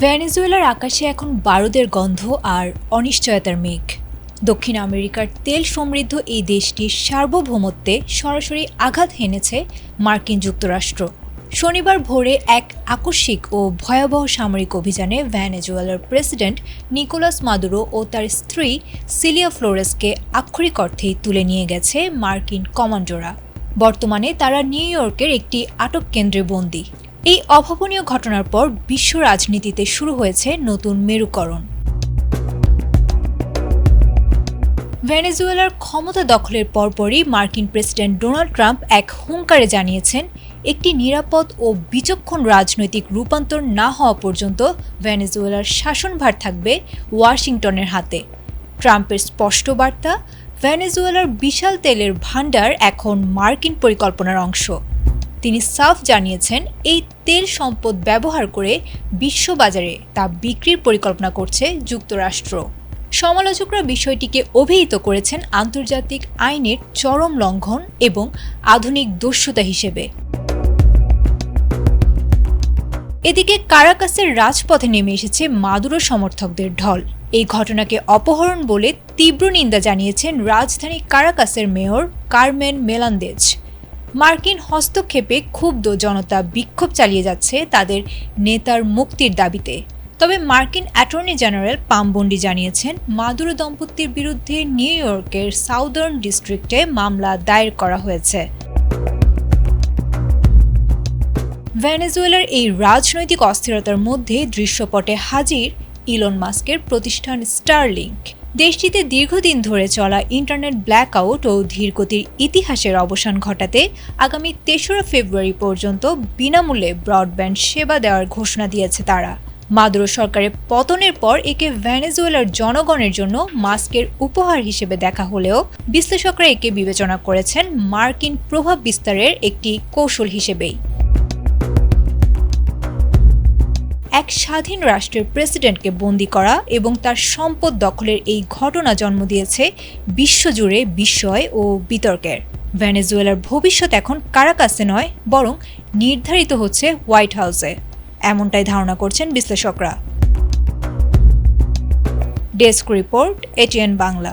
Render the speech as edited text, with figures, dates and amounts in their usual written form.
ভেনেজুয়েলার আকাশে এখন বারুদের গন্ধ আর অনিশ্চয়তার মেঘ। দক্ষিণ আমেরিকার তেল সমৃদ্ধ এই দেশটির সার্বভৌমত্বে সরাসরি আঘাত হেনেছে মার্কিন যুক্তরাষ্ট্র। শনিবার ভোরে এক আকস্মিক ও ভয়াবহ সামরিক অভিযানে ভেনেজুয়েলার প্রেসিডেন্ট নিকোলাস মাদুরো ও তার স্ত্রী সিলিয়া ফ্লোরেসকে আক্ষরিক অর্থেই তুলে নিয়ে গেছে মার্কিন কমান্ডোরা। বর্তমানে তারা নিউ ইয়র্কের একটি আটক কেন্দ্রে বন্দী। এই অভাবনীয় ঘটনার পর বিশ্ব রাজনীতিতে শুরু হয়েছে নতুন মেরুকরণ। ভেনেজুয়েলার ক্ষমতা দখলের পরপরই মার্কিন প্রেসিডেন্ট ডোনাল্ড ট্রাম্প এক হুঙ্কারে জানিয়েছেন, একটি নিরাপদ ও বিচক্ষণ রাজনৈতিক রূপান্তর না হওয়া পর্যন্ত ভেনেজুয়েলার শাসনভার থাকবে ওয়াশিংটনের হাতে। ট্রাম্পের স্পষ্ট বার্তা, ভেনেজুয়েলার বিশাল তেলের ভাণ্ডার এখন মার্কিন পরিকল্পনার অংশ। তিনি সাফ জানিয়েছেন, এই তেল সম্পদ ব্যবহার করে বিশ্ববাজারে তা বিক্রির পরিকল্পনা করছে যুক্তরাষ্ট্র। সমালোচকরা বিষয়টিকে অভিহিত করেছেন আন্তর্জাতিক আইনের চরম লঙ্ঘন এবং আধুনিক দস্যুতা হিসেবে। এদিকে কারাকাসের রাজপথে নেমে এসেছে মাদুরো সমর্থকদের ঢল। এই ঘটনাকে অপহরণ বলে তীব্র নিন্দা জানিয়েছেন রাজধানী কারাকাসের মেয়র কারমেন মেলান্দেজ। মার্কিন হস্তক্ষেপে ক্ষুব্ধ জনতা বিক্ষোভ চালিয়ে যাচ্ছে তাদের নেতার মুক্তির দাবিতে। তবে মার্কিন অ্যাটর্নি জেনারেল পাম বন্ডি জানিয়েছেন, মাদুরো দম্পতির বিরুদ্ধে নিউ ইয়র্কের সাউদার্ন ডিস্ট্রিক্টে মামলা দায়ের করা হয়েছে। ভেনেজুয়েলার এই রাজনৈতিক অস্থিরতার মধ্যে দৃশ্যপটে হাজির ইলন মাস্কের প্রতিষ্ঠান স্টারলিংক। দেশটিতে দীর্ঘদিন ধরে চলা ইন্টারনেট ব্ল্যাকআউট ও ধীরগতির ইতিহাসের অবসান ঘটাতে আগামী ৩রা ফেব্রুয়ারি পর্যন্ত বিনামূল্যে ব্রডব্যান্ড সেবা দেওয়ার ঘোষণা দিয়েছে তারা। মাদুরো সরকারের পতনের পর একে ভেনেজুয়েলার জনগণের জন্য মাস্কের উপহার হিসেবে দেখা হলেও বিশ্লেষকরা একে বিবেচনা করেছেন মার্কিন প্রভাব বিস্তারের একটি কৌশল হিসেবেই। এক স্বাধীন রাষ্ট্রের প্রেসিডেন্টকে বন্দী করা এবং তার সম্পদ দখলের এই ঘটনা জন্ম দিয়েছে বিশ্বজুড়ে বিস্ময় ও বিতর্কের। ভেনেজুয়েলার ভবিষ্যৎ এখন কারাকাসে নয়, বরং নির্ধারিত হচ্ছে হোয়াইট হাউসে, এমনটাই ধারণা করছেন বিশ্লেষকরা। Desk report, ATN Bangla.